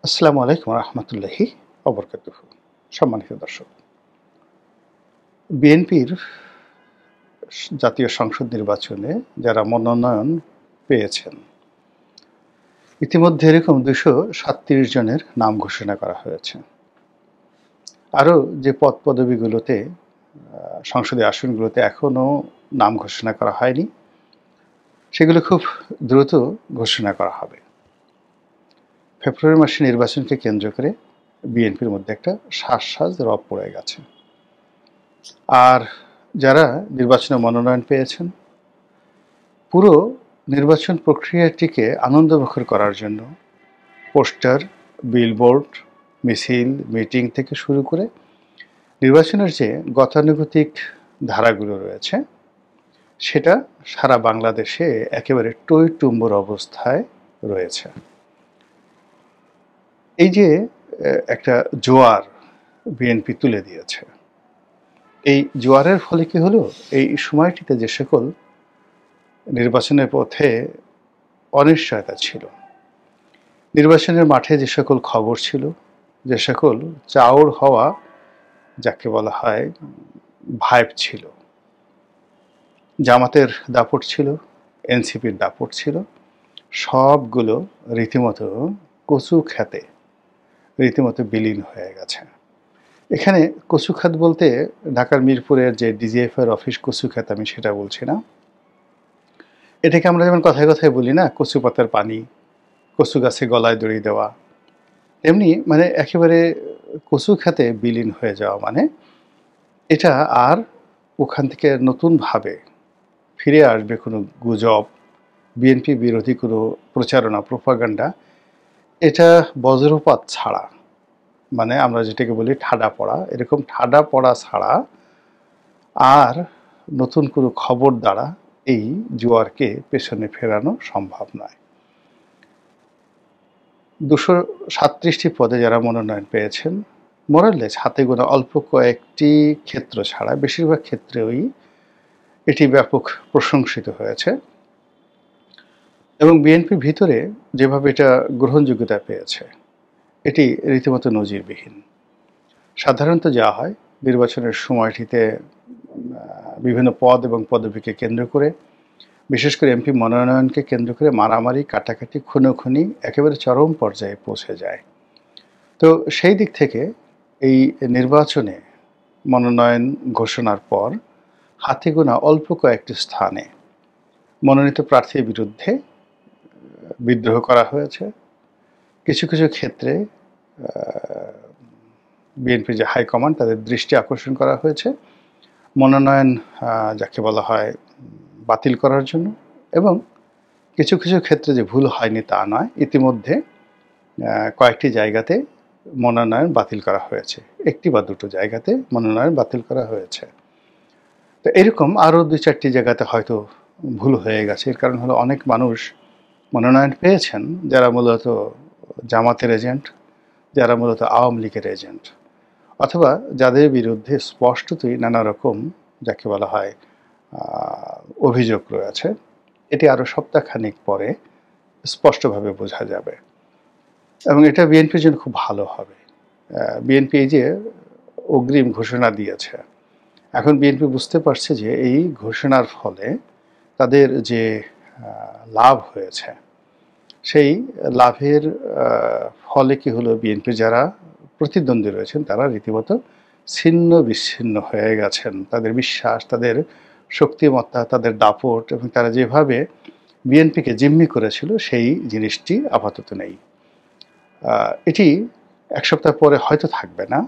আসসালামু আলাইকুম রহমতুল্লাহি অবরকাতুহ। সম্মানিত দর্শক, বিএনপির জাতীয় সংসদ নির্বাচনে যারা মনোনয়ন পেয়েছেন, ইতিমধ্যে এরকম ২৩৭ জনের নাম ঘোষণা করা হয়েছে। আরও যে পদ পদবীগুলোতে সংসদীয় আসনগুলোতে এখনও নাম ঘোষণা করা হয়নি, সেগুলো খুব দ্রুত ঘোষণা করা হবে। ফেব্রুয়ারি মাসে নির্বাচনকে কেন্দ্র করে বিএনপির মধ্যে একটা শ্বাস রব পড়ে গেছে। আর যারা নির্বাচনে মনোনয়ন পেয়েছেন, পুরো নির্বাচন প্রক্রিয়াটিকে আনন্দমুখর করার জন্য পোস্টার, বিলবোর্ড, মিছিল, মিটিং থেকে শুরু করে নির্বাচনের যে গতানুগতিক ধারাগুলো রয়েছে, সেটা সারা বাংলাদেশে একেবারে টইটুম্বর অবস্থায় রয়েছে। এই যে একটা জোয়ার বিএনপি তুলে দিয়েছে, এই জোয়ারের ফলে কি হলো, এই সময়টিতে যে সকল নির্বাচনের পথে অনিশ্চয়তা ছিল, নির্বাচনের মাঠে যে সকল খবর ছিল, যে সকল চাউর হওয়া যাকে বলা হয় ভাইব ছিল, জামাতের দাপট ছিল, এনসিপির দাপট ছিল, সবগুলো রীতিমতো কচু খেতে রীতিমতো বিলীন হয়ে গেছে। এখানে কচু খাত বলতে ঢাকার মিরপুরের যে ডিজিএফআই অফিস কচু খাত, আমি সেটা বলছি না। এটাকে আমরা যেমন কথায় কথায় বলি না, কচু পাতার পানি, কচু গাছে গলায় দড়ি দেওয়া, তেমনি মানে একেবারে কচু খাতে বিলীন হয়ে যাওয়া, মানে এটা আর ওখান থেকে নতুনভাবে ফিরে আসবে কোনো গুজব, বিএনপি বিরোধী কোনো প্রচারণা, প্রোপাগান্ডা, এটা বজ্রপাত ছাড়া, মানে আমরা যেটাকে বলি ঠাডা পড়া, এরকম ঠাডা পড়া ছাড়া আর নতুন কোনো খবর দ্বারা এই জোয়ারকে পেছনে ফেরানো সম্ভব নয়। ২৩৭টি পদে যারা মনোনয়ন পেয়েছেন, মোরালেস হাতে গোনা অল্প কয়েকটি ক্ষেত্র ছাড়া বেশিরভাগ ক্ষেত্রেই এটি ব্যাপক প্রশংসিত হয়েছে এবং বিএনপির ভিতরে যেভাবে এটা গ্রহণযোগ্যতা পেয়েছে, এটি রীতিমতো নজিরবিহীন। সাধারণত যা হয়, নির্বাচনের সময়টিতে বিভিন্ন পদ এবং পদবীকে কেন্দ্র করে, বিশেষ করে এমপি মনোনয়নকে কেন্দ্র করে মারামারি, কাটাকাটি, খুনোখুনি একেবারে চরম পর্যায়ে পৌঁছে যায়। তো সেই দিক থেকে এই নির্বাচনে মনোনয়ন ঘোষণার পর হাতে গোনা অল্প কয়েকটি স্থানে মনোনীত প্রার্থীর বিরুদ্ধে বিদ্রোহ করা হয়েছে। কিছু কিছু ক্ষেত্রে বিএনপির যে হাইকমান্ড, তাদের দৃষ্টি আকর্ষণ করা হয়েছে মনোনয়ন যাকে বলা হয় বাতিল করার জন্য, এবং কিছু কিছু ক্ষেত্রে যে ভুল হয়নি তা নয়, ইতিমধ্যে কয়েকটি জায়গাতে মনোনয়ন বাতিল করা হয়েছে, একটি বা দুটো জায়গাতে মনোনয়ন বাতিল করা হয়েছে। তো এরকম আরও ২-৪টি জায়গাতে হয়তো ভুল হয়ে গেছে। এর কারণ হলো অনেক মানুষ মনোনয়ন পেয়েছেন যারা মূলত জামাতের এজেন্ট, যারা মূলত আওয়ামী লীগের এজেন্ট, অথবা যাদের বিরুদ্ধে স্পষ্টতই নানা রকম যাকে বলা হয় অভিযোগ রয়েছে। এটি আরও সপ্তাহখানেক পরে স্পষ্টভাবে বোঝা যাবে এবং এটা বিএনপির জন্য খুব ভালো হবে। বিএনপি এই যে অগ্রিম ঘোষণা দিয়েছে, এখন বিএনপি বুঝতে পারছে যে এই ঘোষণার ফলে তাদের যে লাভ হয়েছে, সেই লাভের ফলে কি হলো, বিএনপির যারা প্রতিদ্বন্দ্বী রয়েছেন তারা রীতিমতো ছিন্ন বিচ্ছিন্ন হয়ে গেছেন। তাদের বিশ্বাস, তাদের শক্তিমত্তা, তাদের দাপট এবং তারা যেভাবে বিএনপিকে জিম্মি করেছিল, সেই জিনিসটি আপাতত নেই। এটি এক সপ্তাহ পরে হয়তো থাকবে না,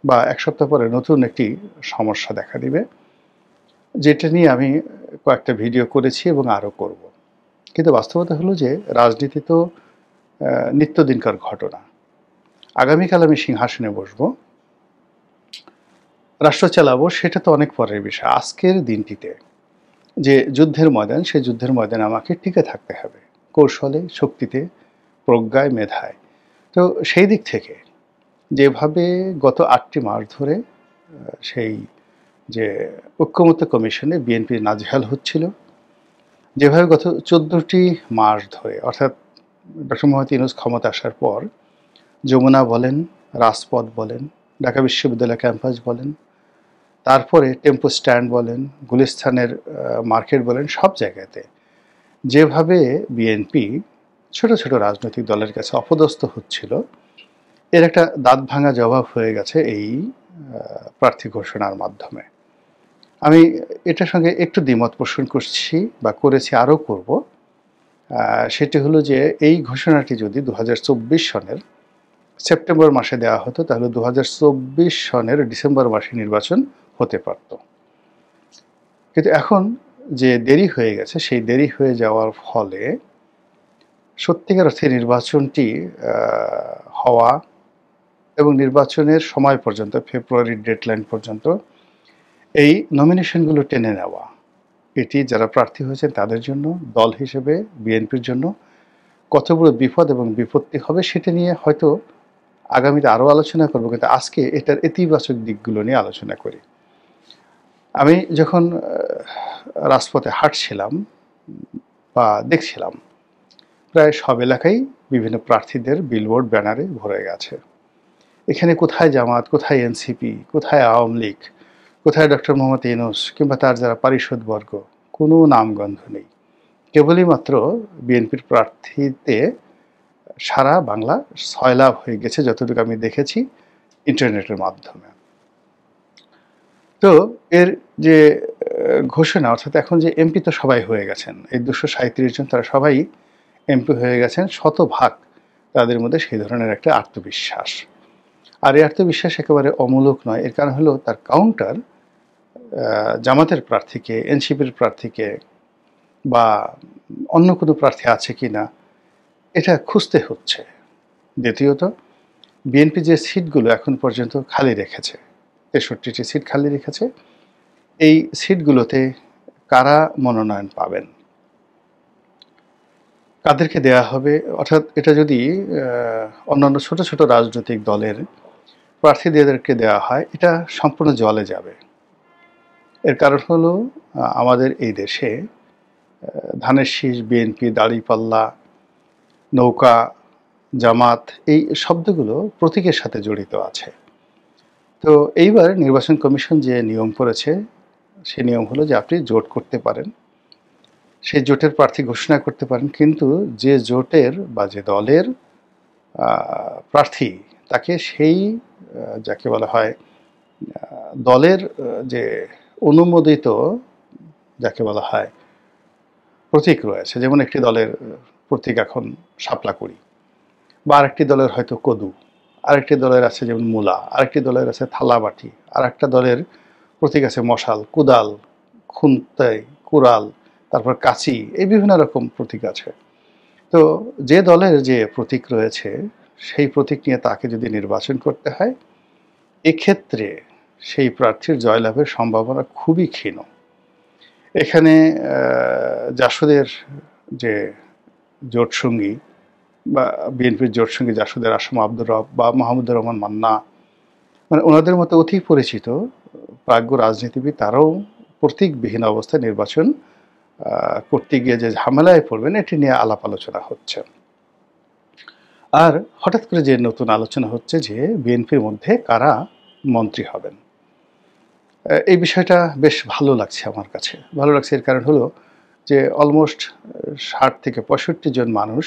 বা এক সপ্তাহ পরে নতুন একটি সমস্যা দেখা দিবে, যেটা নিয়ে আমি কয়েকটা ভিডিও করেছি এবং আরও করব। কিন্তু বাস্তবতা হলো যে রাজনীতি তো নিত্যদিনকার ঘটনা। আগামীকাল আমি সিংহাসনে বসবো, রাষ্ট্র চালাবো, সেটা তো অনেক পরের বিষয়। আজকের দিনটিতে যে যুদ্ধের ময়দান, সেই যুদ্ধের ময়দানে আমাকে টিকে থাকতে হবে কৌশলে, শক্তিতে, প্রজ্ঞায়, মেধায়। তো সেই দিক থেকে যেভাবে গত ৮টি মাস ধরে সেই যে ঐক্যমত্য কমিশনে বিএনপি নাজেহাল হচ্ছিল, যেভাবে গত ১৪টি মাস ধরে, অর্থাৎ ডক্টর মোহাম্মদ ইউনূস ক্ষমতা আসার পর যমুনা বলেন, রাজপথ বলেন, ঢাকা বিশ্ববিদ্যালয় ক্যাম্পাস বলেন, তারপরে টেম্পো স্ট্যান্ড বলেন, গুলিস্তানের মার্কেট বলেন, সব জায়গাতে যেভাবে বিএনপি ছোট ছোট রাজনৈতিক দলের কাছে অপদস্থ হচ্ছিল, এর একটা দাঁত ভাঙা জবাব হয়ে গেছে এই প্রার্থী ঘোষণার মাধ্যমে। আমি এটার সঙ্গে একটু দ্বিমত পোষণ করছি বা করেছি, আরও করব। সেটি হলো যে এই ঘোষণাটি যদি 2024 সনের সেপ্টেম্বর মাসে দেওয়া হতো, তাহলে 2024 সনের ডিসেম্বর মাসে নির্বাচন হতে পারত। কিন্তু এখন যে দেরি হয়ে গেছে, সেই দেরি হয়ে যাওয়ার ফলে সত্যিকার অর্থে নির্বাচনটি হওয়া এবং নির্বাচনের সময় পর্যন্ত, ফেব্রুয়ারির ডেডলাইন পর্যন্ত এই নমিনেশনগুলো টেনে নেওয়া, এটি যারা প্রার্থী হয়েছেন তাদের জন্য, দল হিসেবে বিএনপির জন্য কত বড় বিপদ এবং বিপত্তি হবে সেটা নিয়ে হয়তো আগামীতে আরও আলোচনা করব, কিন্তু আজকে এটার ইতিবাচক দিকগুলো নিয়ে আলোচনা করি। আমি যখন রাজপথে হাঁটছিলাম বা দেখছিলাম, প্রায় সব এলাকায় বিভিন্ন প্রার্থীদের বিলবোর্ড ব্যানারে ভরে গেছে। এখানে কোথায় জামাত, কোথায় এনসিপি, কোথায় আওয়ামী লীগ, কোথায় ডক্টর মোহাম্মদ ইউনূস কিংবা তার যারা পারিষদবর্গ, কোনো নামগন্ধ নেই। কেবলই মাত্র বিএনপির প্রার্থীতে সারা বাংলা সয়লাভ হয়ে গেছে, যতটুকু আমি দেখেছি ইন্টারনেটের মাধ্যমে। তো এর যে ঘোষণা, অর্থাৎ এখন যে এমপি তো সবাই হয়ে গেছেন, এই 237 জন তারা সবাই এমপি হয়ে গেছেন, শতভাগ তাদের মধ্যে সেই ধরনের একটা আত্মবিশ্বাস। আর এই আত্মবিশ্বাস একেবারে অমূলক নয়। এর কারণ হলো তার কাউন্টার জামাতের প্রার্থীকে, এনসিপির প্রার্থীকে বা অন্য কোনো প্রার্থী আছে কি না এটা খুঁজতে হচ্ছে। দ্বিতীয়ত, বিএনপি যে সিটগুলো এখন পর্যন্ত খালি রেখেছে, 63টি সিট খালি রেখেছে, এই সিটগুলোতে কারা মনোনয়ন পাবেন, কাদেরকে দেয়া হবে, অর্থাৎ এটা যদি অন্যান্য ছোট ছোট রাজনৈতিক দলের প্রার্থীদেরকে দেওয়া হয়, এটা সম্পূর্ণ জলে যাবে। এর কারণ হলো আমাদের এই দেশে ধানের শীষ, বিএনপি, দাঁড়িপাল্লা, নৌকা, জামাত, এই শব্দগুলো প্রতীকের সাথে জড়িত আছে। তো এইবার নির্বাচন কমিশন যে নিয়ম করেছে, সে নিয়ম হলো যে আপনি জোট করতে পারেন, সেই জোটের প্রার্থী ঘোষণা করতে পারেন, কিন্তু যে জোটের বা যে দলের প্রার্থী, তাকে সেই যাকে বলা হয় দলের যে অনুমোদিত যাকে বলা হয় প্রতীক রয়েছে, যেমন একটি দলের প্রতীক এখন শাপলা করি, বা আরেকটি দলের হয়তো কদু, আরেকটি দলের আছে যেমন মূলা, আরেকটি দলের আছে থালাবাটি, আর একটা দলের প্রতীক আছে মশাল, কুদাল, খুন্তাই, কুড়াল, তারপর কাঁচি, এই বিভিন্ন রকম প্রতীক আছে। তো যে দলের যে প্রতীক রয়েছে, সেই প্রতীক নিয়ে তাকে যদি নির্বাচন করতে হয়, এক্ষেত্রে সেই প্রার্থীর জয়লাভের সম্ভাবনা খুবই ক্ষীণ। এখানে জাসদের যে জোটসঙ্গী বা বিএনপির জোটসঙ্গী জাসদের আসম আব্দুর রব বা মাহমুদুর রহমান মান্না, মানে ওনাদের মতো অতি পরিচিত প্রাজ্ঞ রাজনীতিবিদ, তারাও প্রতীকবিহীন অবস্থায় নির্বাচন করতে গিয়ে যে ঝামেলায় পড়বেন, এটি নিয়ে আলাপ আলোচনা হচ্ছে। আর হঠাৎ করে যে নতুন আলোচনা হচ্ছে যে বিএনপির মধ্যে কারা মন্ত্রী হবেন, এই বিষয়টা বেশ ভালো লাগছে আমার কাছে। ভালো লাগছে এর কারণ হলো যে অলমোস্ট 60 থেকে 65 জন মানুষ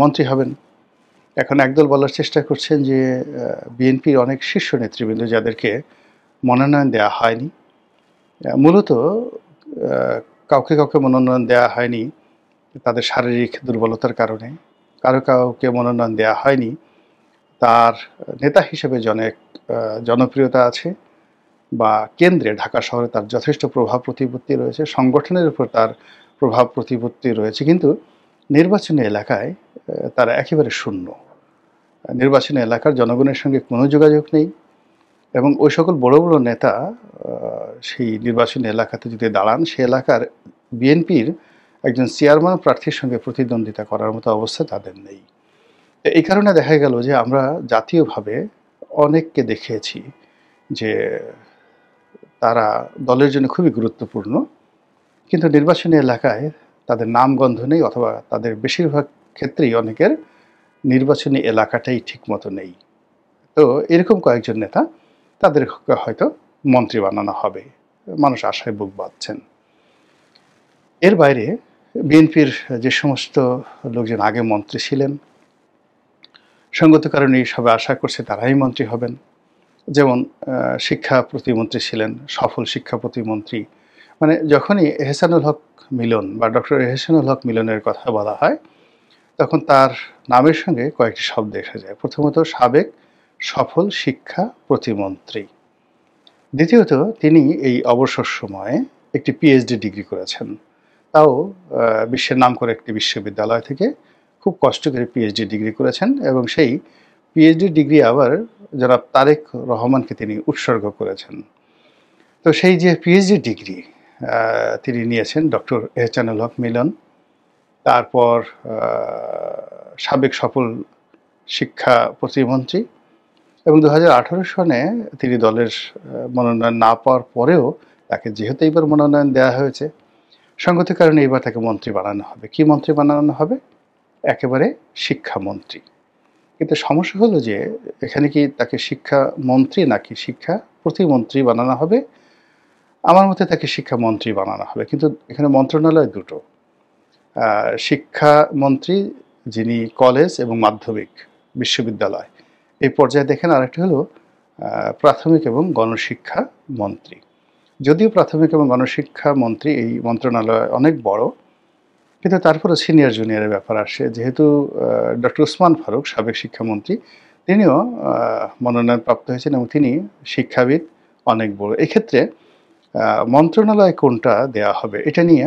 মন্ত্রী হবেন। এখন একদল বলার চেষ্টা করছেন যে বিএনপির অনেক শীর্ষ নেতৃবৃন্দ যাদেরকে মনোনয়ন দেওয়া হয়নি, মূলত কাউকে কাউকে মনোনয়ন দেওয়া হয়নি তাদের শারীরিক দুর্বলতার কারণে, কাউকে মনোনয়ন দেওয়া হয়নি তার নেতা হিসেবে জনপ্রিয়তা আছে, বা কেন্দ্রে ঢাকা শহরে তার যথেষ্ট প্রভাব প্রতিপত্তি রয়েছে, সংগঠনের উপর তার প্রভাব প্রতিপত্তি রয়েছে, কিন্তু নির্বাচনী এলাকায় তারা একেবারে শূন্য। নির্বাচনী এলাকার জনগণের সঙ্গে কোনো যোগাযোগ নেই, এবং ওই সকল বড় বড় নেতা সেই নির্বাচনী এলাকাতে যদি দাঁড়ান, সে এলাকার বিএনপির একজন চেয়ারম্যান প্রার্থীর সঙ্গে প্রতিদ্বন্দ্বিতা করার মতো অবস্থা তাদের নেই। এই কারণে দেখা গেল যে আমরা জাতীয়ভাবে অনেককে দেখেছি যে তারা দলের জন্য খুবই গুরুত্বপূর্ণ, কিন্তু নির্বাচনী এলাকায় তাদের নাম গন্ধ নেই, অথবা তাদের বেশিরভাগ ক্ষেত্রেই অনেকের নির্বাচনী এলাকাটাই ঠিকমতো নেই। তো এরকম কয়েকজন নেতা, তাদেরকে হয়তো মন্ত্রী বানানো হবে। মানুষ আশায় বুক বাঁধছেন। এর বাইরে বিএনপির যে সমস্ত লোকজন আগে মন্ত্রী ছিলেন, সঙ্গত কারণে সবাই আশা করছে তারাই মন্ত্রী হবেন। যেমন শিক্ষা প্রতিমন্ত্রী ছিলেন, সফল শিক্ষা প্রতিমন্ত্রী। মানে যখনই এহসানুল হক মিলন বা ডক্টর এহসানুল হক মিলনের কথা বলা হয়, তখন তার নামের সঙ্গে কয়েকটি শব্দ এসে যায়। প্রথমত সাবেক সফল শিক্ষা প্রতিমন্ত্রী। দ্বিতীয়ত তিনি এই অবসর সময়ে একটি পিএইচডি ডিগ্রি করেছেন। তাও বিশ্বের নামকরা একটি বিশ্ববিদ্যালয় থেকে খুব কষ্ট করে পিএইচডি ডিগ্রি করেছেন, এবং সেই পিএইচডি ডিগ্রি আবার জনাব তারেক রহমানকে তিনি উৎসর্গ করেছেন। তো সেই যে পিএইচডি ডিগ্রি তিনি নিয়েছেন ডক্টর এহসানুল হক মিলন, তারপর সাবেক সফল শিক্ষা প্রতিমন্ত্রী, এবং 2018 সনে তিনি দলের মনোনয়ন না পাওয়ার পরেও তাকে যেহেতু এইবার মনোনয়ন দেওয়া হয়েছে, সঙ্গত কারণে এবার তাকে মন্ত্রী বানানো হবে। কি মন্ত্রী বানানো হবে? একেবারে শিক্ষামন্ত্রী। কিন্তু সমস্যা হলো যে এখানে কি তাকে শিক্ষামন্ত্রী নাকি শিক্ষা প্রতিমন্ত্রী বানানো হবে? আমার মতে তাকে শিক্ষামন্ত্রী বানানো হবে, কিন্তু এখানে মন্ত্রণালয় দুটো। শিক্ষামন্ত্রী যিনি কলেজ এবং মাধ্যমিক বিশ্ববিদ্যালয় এই পর্যায়ে দেখেন, আরেকটা হলো প্রাথমিক এবং গণশিক্ষা মন্ত্রী। যদিও প্রাথমিক এবং গণশিক্ষা মন্ত্রী এই মন্ত্রণালয় অনেক বড়, কিন্তু তারপরে সিনিয়র জুনিয়রের ব্যাপার আসে। যেহেতু ডক্টর ওসমান ফারুক সাবেক শিক্ষামন্ত্রী, তিনিও মনোনয়নপ্রাপ্ত হয়েছেন এবং তিনি শিক্ষাবিদ অনেক বড়। এক্ষেত্রে মন্ত্রণালয় কোনটা দেয়া হবে এটা নিয়ে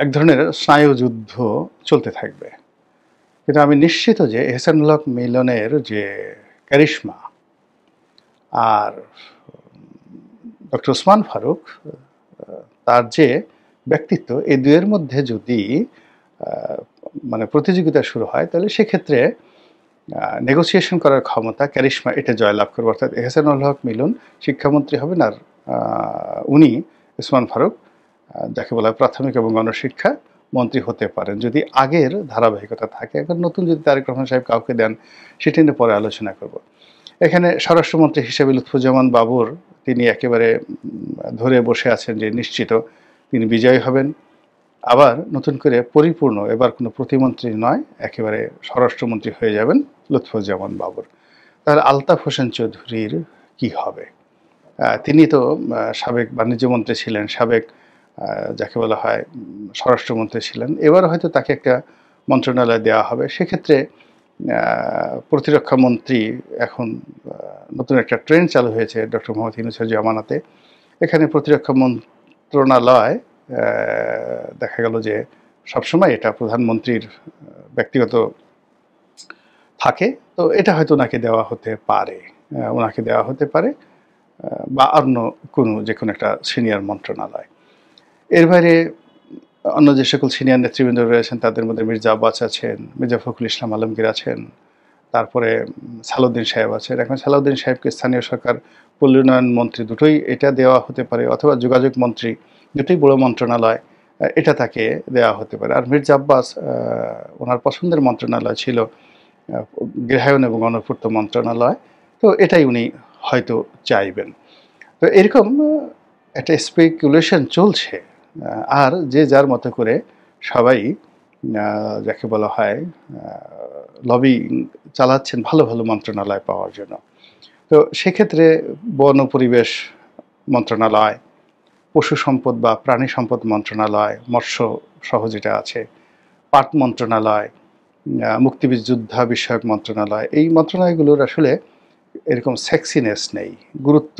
এক ধরনের স্নায়ুযুদ্ধ চলতে থাকবে। কিন্তু আমি নিশ্চিত যে এহসানুল হক মিলনের যে ক্যারিশমা আর ডক্টর ওসমান ফারুক তার যে ব্যক্তিত্ব, এই দুয়ের মধ্যে যদি মানে প্রতিযোগিতা শুরু হয়, তাহলে সেক্ষেত্রে নেগোসিয়েশন করার ক্ষমতা, ক্যারিশমা, এটা জয়লাভ করবে। অর্থাৎ এহসানুল হক মিলন শিক্ষামন্ত্রী হবেন, আর উনি ওসমান ফারুক যাকে বলা হয় প্রাথমিক এবং গণশিক্ষা মন্ত্রী হতে পারেন, যদি আগের ধারাবাহিকতা থাকে। এখন নতুন যদি তারেক রহমান সাহেব কাউকে দেন, সেটা নিয়ে পরে আলোচনা করব। এখানে স্বরাষ্ট্রমন্ত্রী হিসেবে লুৎফুজ্জামান বাবর, তিনি একেবারে ধরে বসে আছেন যে নিশ্চিত তিনি বিজয়ী হবেন। আবার নতুন করে পরিপূর্ণ এবার কোনো প্রতিমন্ত্রী নয়, একেবারে স্বরাষ্ট্রমন্ত্রী হয়ে যাবেন লুৎফুজ্জামান বাবর। তাহলে আলতাফ হোসেন চৌধুরীর কি হবে? তিনি তো সাবেক বাণিজ্যমন্ত্রী ছিলেন, সাবেক যাকে বলা হয় স্বরাষ্ট্রমন্ত্রী ছিলেন। এবার হয়তো তাকে একটা মন্ত্রণালয় দেওয়া হবে। সেক্ষেত্রে প্রতিরক্ষা মন্ত্রী, এখন নতুন একটা ট্রেন্ড চালু হয়েছে ডক্টর মোহাম্মদ ইউনূসের জামানাতে। এখানে প্রতিরক্ষা মন্ত্রণালয় দেখা গেল যে সবসময় এটা প্রধানমন্ত্রীর ব্যক্তিগত থাকে। তো এটা হয়তো ওনাকে দেওয়া হতে পারে, বা অন্য যে কোনো একটা সিনিয়র মন্ত্রণালয়। এর বাইরে অন্য যে সকল সিনিয়র নেতৃবৃন্দ রয়েছেন, তাদের মধ্যে মির্জা আব্বাস আছেন, মির্জা ফখরুল ইসলাম আলমগীর আছেন, তারপরে সালাউদ্দিন সাহেব আছেন। এখন সালাউদ্দিন সাহেবকে স্থানীয় সরকার পল্লী উন্নয়ন মন্ত্রী দুটোই এটা দেওয়া হতে পারে, অথবা যোগাযোগ মন্ত্রী, দুটোই বড় মন্ত্রণালয়, এটা তাকে দেওয়া হতে পারে। আর মির্জা আব্বাস, ওনার পছন্দের মন্ত্রণালয় ছিল গৃহায়ন এবং গণপূর্ত মন্ত্রণালয়, তো এটাই উনি হয়তো চাইবেন। তো এরকম একটা স্পেকুলেশন চলছে, আর যে যার মতো করে সবাই যাকে বলা হয় লবি চালাচ্ছেন ভালো ভালো মন্ত্রণালয় পাওয়ার জন্য। তো সেক্ষেত্রে বন ও পরিবেশ মন্ত্রণালয়, পশু সম্পদ বা প্রাণী সম্পদ মন্ত্রণালয়, মৎস্য সহ যেটা আছে, পাট মন্ত্রণালয়, মুক্তিযুদ্ধা বিষয়ক মন্ত্রণালয়, এই মন্ত্রণালয়গুলোর আসলে এরকম সেক্সিনেস নেই, গুরুত্ব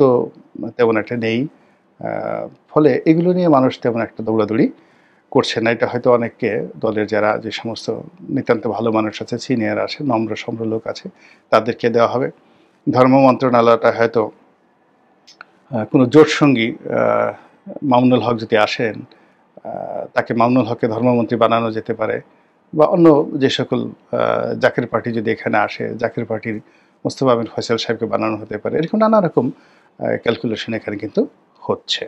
তেমন একটা নেই। ফলে এগুলো নিয়ে মানুষ তেমন একটা দৌড়াদৌড়ি করছে না। এটা হয়তো অনেককে দলের যারা যে সমস্ত নিতান্ত ভালো মানুষ আছে, সিনিয়র আছে, নম্র সম্র লোক আছে, তাদেরকে দেওয়া হবে। ধর্ম মন্ত্রণালয়টা হয়তো কোনো জোটসঙ্গী মামুনুল হক যদি আসেন, তাকে মামুনুল হককে ধর্মমন্ত্রী বানানো যেতে পারে, বা অন্য যে সকল জাকের পার্টি যদি এখানে আসে, জাকের পার্টির মোস্তফা আমির ফয়সাল সাহেবকে বানানো হতে পারে। এরকম নানা রকম ক্যালকুলেশন এখানে কিন্তু হচ্ছে।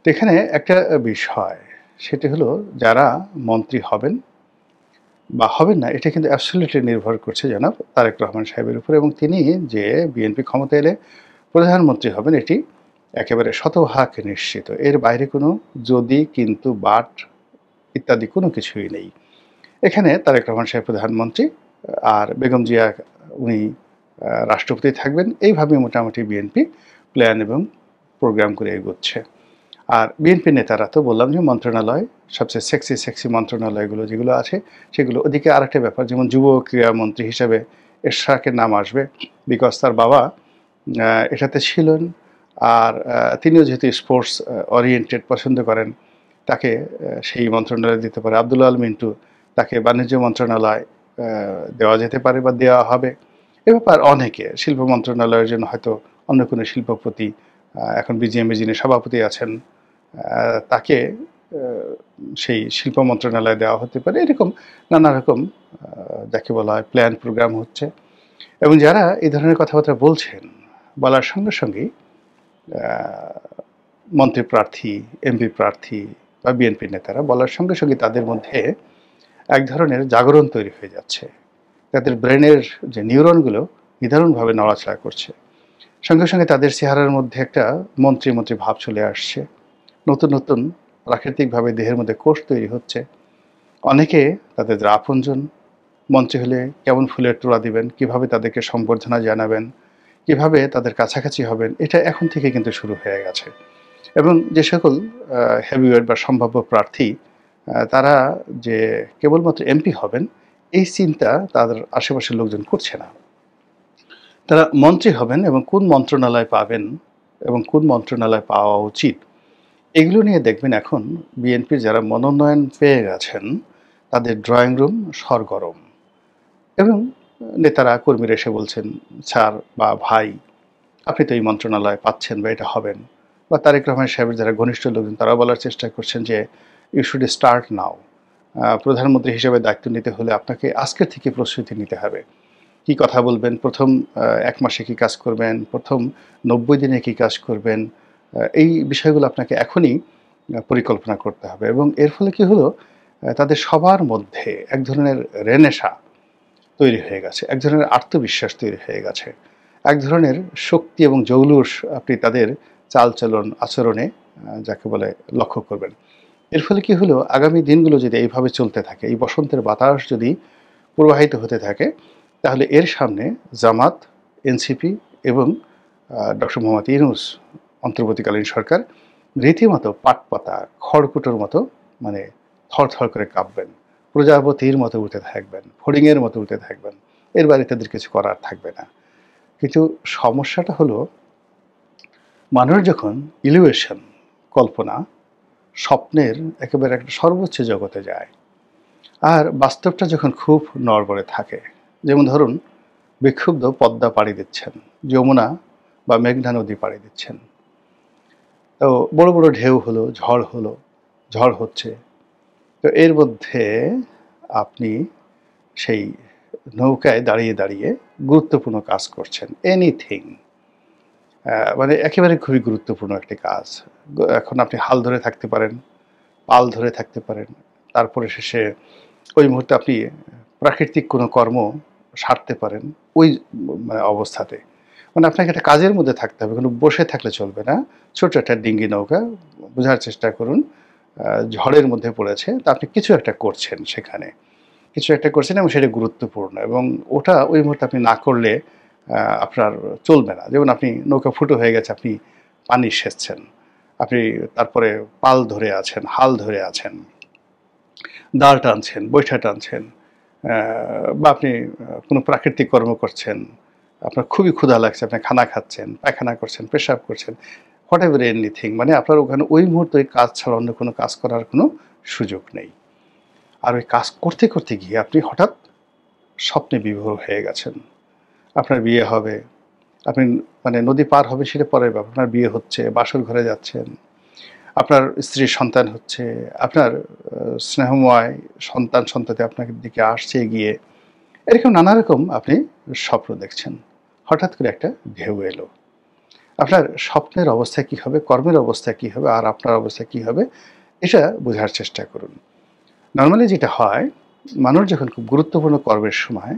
তো এখানে একটা বিষয়, সেটি হলো যারা মন্ত্রী হবেন, বা হবেন না, এটা কিন্তু অ্যাবসলিউটলি নির্ভর করছে জনাব তারেক রহমান সাহেবের উপর, এবং তিনি যে বিএনপি ক্ষমতায় এলে প্রধানমন্ত্রী হবেন এটি একেবারে শতভাগ নিশ্চিত। এর বাইরে কোনো যদি, কিন্তু, বাট ইত্যাদি কোনো কিছুই নেই। এখানে তারেক রহমান সাহেব প্রধানমন্ত্রী, আর বেগম জিয়া উনি রাষ্ট্রপতি থাকবেন। এইভাবে মোটামুটি বিএনপি প্ল্যান এবং প্রোগ্রাম করে এগোচ্ছে। আর বিএনপি নেতারা তো বললাম যে মন্ত্রণালয়, সবচেয়ে সেক্সি মন্ত্রণালয়গুলো যেগুলো আছে সেগুলো। ওদিকে আরেকটা ব্যাপার, যেমন যুব ক্রীড়ামন্ত্রী হিসাবে এরশাকের নাম আসবে, বিকজ তার বাবা এটাতে ছিলেন। আর তিনিও যেহেতু স্পোর্টস ওরিয়েন্টেড পছন্দ করেন, তাকে সেই মন্ত্রণালয় দিতে পারে। আব্দুল আল মিন্টু, তাকে বাণিজ্য মন্ত্রণালয় দেওয়া যেতে পারে বা দেওয়া হবে। এ ব্যাপার অনেকে, শিল্প মন্ত্রণালয়ের জন্য হয়তো অন্য কোনো শিল্পপতি, এখন বিজিএমএ যিনি সভাপতি আছেন তাকে সেই শিল্প মন্ত্রণালয় দেওয়া হতে পারে। এরকম নানা রকম যাকে বলা হয় প্ল্যান প্রোগ্রাম হচ্ছে। এবং যারা এই ধরনের কথাবার্তা বলছেন, বলার সঙ্গে সঙ্গেই মন্ত্রী প্রার্থী, এমপি প্রার্থী বা বিএনপি নেতারা বলার সঙ্গে সঙ্গে তাদের মধ্যে এক ধরনের জাগরণ তৈরি হয়ে যাচ্ছে। তাদের ব্রেনের যে নিউরনগুলো নিদারুণভাবে নড়াচড়া করছে। সঙ্গে সঙ্গে তাদের চেহারার মধ্যে একটা মন্ত্রী মন্ত্রী ভাব চলে আসছে। নতুন নতুন প্রাকৃতিকভাবে দেহের মধ্যে কোষ তৈরি হচ্ছে। অনেকে তাদের যারা আপনজন, মন্ত্রী হলে কেমন ফুলের তোড়া দিবেন, কিভাবে তাদেরকে সম্বর্ধনা জানাবেন, কিভাবে তাদের কাছাকাছি হবেন, এটা এখন থেকে কিন্তু শুরু হয়ে গেছে। এবং যে সকল হেভিওয়েট বা সম্ভাব্য প্রার্থী তারা যে কেবলমাত্র এমপি হবেন এই চিন্তা তাদের আশেপাশের লোকজন করছে না। তারা মন্ত্রী হবেন এবং কোন মন্ত্রণালয় পাবেন এবং কোন মন্ত্রণালয় পাওয়া উচিত, এগুলো নিয়ে দেখবেন এখন বিএনপির যারা মনোনয়ন পেয়ে গেছেন তাদের ড্রয়িং রুম সরগরম। এবং নেতারা কর্মীরা এসে বলছেন, স্যার বা ভাই, আপনি তো এই মন্ত্রণালয় পাচ্ছেন বা এটা হবেন। বা তারেক রহমান সাহেবের যারা ঘনিষ্ঠ লোকজন তারা বলার চেষ্টা করছেন যে ইউ শুড স্টার্ট নাও। প্রধানমন্ত্রী হিসেবে দায়িত্ব নিতে হলে আপনাকে আজকের থেকে প্রস্তুতি নিতে হবে। কি কথা বলবেন, প্রথম ১ মাসে কি কাজ করবেন, প্রথম ৯০ দিনে কি কাজ করবেন, এই বিষয়গুলো আপনাকে এখনই পরিকল্পনা করতে হবে। এবং এর ফলে কি হলো, তাদের সবার মধ্যে এক ধরনের রেনেশা তৈরি হয়ে গেছে, এক ধরনের আত্মবিশ্বাস তৈরি হয়ে গেছে, এক ধরনের শক্তি এবং জৌলুস আপনি তাদের চালচলন আচরণে যাকে বলে লক্ষ্য করবেন। এর ফলে কি হলো, আগামী দিনগুলো যদি এইভাবে চলতে থাকে, এই বসন্তের বাতাস যদি প্রবাহিত হতে থাকে, তাহলে এর সামনে জামাত, এনসিপি এবং ডক্টর মোহাম্মদ ইউনূস অন্তর্বর্তীকালীন সরকার রীতিমতো পাটপাতা খড়কুটোর মতো মানে থরথর করে কাঁপবেন, প্রজাপতির মতো উঠে থাকবেন, ফড়িংয়ের মতো উঠে থাকবেন। এর বাইরে তাদের কিছু করার থাকবে না। কিন্তু সমস্যাটা হলো, মানুষ যখন ইলিউশন, কল্পনা, স্বপ্নের একেবারে একটা সর্বোচ্চ জগতে যায়, আর বাস্তবটা যখন খুব নড়বড়ে থাকে, যেমন ধরুন বিক্ষুব্ধ পদ্মা পাড়ি দিচ্ছেন, যমুনা বা মেঘনা নদী পাড়ি দিচ্ছেন, তো বড় বড় ঢেউ হলো, ঝড় হচ্ছে। তো এর মধ্যে আপনি সেই নৌকায় দাঁড়িয়ে দাঁড়িয়ে গুরুত্বপূর্ণ কাজ করছেন, এনিথিং, মানে একেবারে খুবই গুরুত্বপূর্ণ একটি কাজ। এখন আপনি হাল ধরে থাকতে পারেন, পাল ধরে থাকতে পারেন, তারপরে শেষে ওই মুহূর্তে আপনি প্রাকৃতিক কোনো কর্ম সারতে পারেন ওই মানে অবস্থাতে। মানে আপনাকে একটা কাজের মধ্যে থাকতে হবে, কোনো বসে থাকলে চলবে না। ছোট একটা ডিঙ্গি নৌকা, বোঝার চেষ্টা করুন, ঝড়ের মধ্যে পড়েছে, তা আপনি কিছু একটা করছেন সেখানে, কিছু একটা করছেন এবং সেটা গুরুত্বপূর্ণ, এবং ওটা ওই মুহূর্তে আপনি না করলে আপনার চলবে না। যেমন আপনি নৌকা ফুটো হয়ে গেছে, আপনি পানি সেচছেন, আপনি তারপরে পাল ধরে আছেন, হাল ধরে আছেন, দাঁড় টানছেন, বৈঠা টানছেন, বা আপনি কোনো প্রাকৃতিক কর্ম করছেন, আপনার খুবই ক্ষুধা লাগছে, আপনি খানা খাচ্ছেন, পায়খানা করছেন, পেশাব করছেন, হোয়াট এভার এনিথিং, মানে আপনার ওখানে ওই মুহূর্তে ওই কাজ ছাড়া অন্য কোনো কাজ করার কোনো সুযোগ নেই। আর ওই কাজ করতে করতে গিয়ে আপনি হঠাৎ স্বপ্নে বিভোর হয়ে গেছেন, আপনার বিয়ে হবে, আপনি মানে নদী পার হবে সেটা পরের ব্যাপার, আপনার বিয়ে হচ্ছে, বাসর ঘরে যাচ্ছেন, আপনার স্ত্রীর সন্তান হচ্ছে, আপনার স্নেহময় সন্ততি আপনার দিকে আসছে এগিয়ে, এরকম নানা রকম আপনি স্বপ্ন দেখছেন। হঠাৎ করে একটা ঢেউ এলো, আপনার স্বপ্নের অবস্থা কী হবে, কর্মের অবস্থা কী হবে, আর আপনার অবস্থা কী হবে, এটা বোঝার চেষ্টা করুন। নর্মালি যেটা হয়, মানুষ যখন খুব গুরুত্বপূর্ণ কর্মের সময়